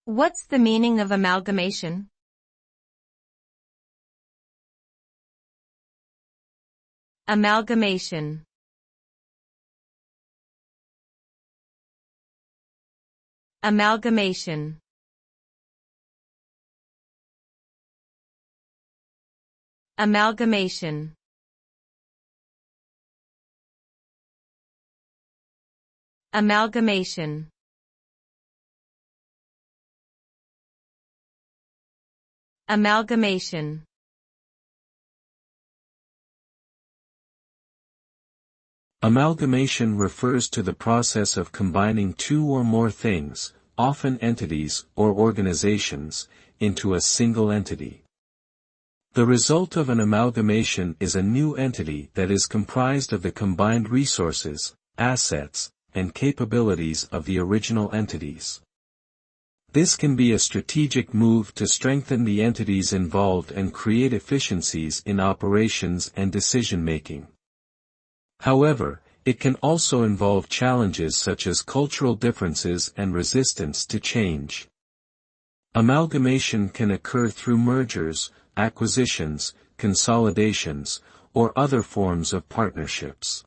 What's the meaning of amalgamation? Amalgamation. Amalgamation. Amalgamation. Amalgamation. Amalgamation. Amalgamation refers to the process of combining two or more things, often entities or organizations, into a single entity. The result of an amalgamation is a new entity that is comprised of the combined resources, assets, and capabilities of the original entities. This can be a strategic move to strengthen the entities involved and create efficiencies in operations and decision-making. However, it can also involve challenges such as cultural differences and resistance to change. Amalgamation can occur through mergers, acquisitions, consolidations, or other forms of partnerships.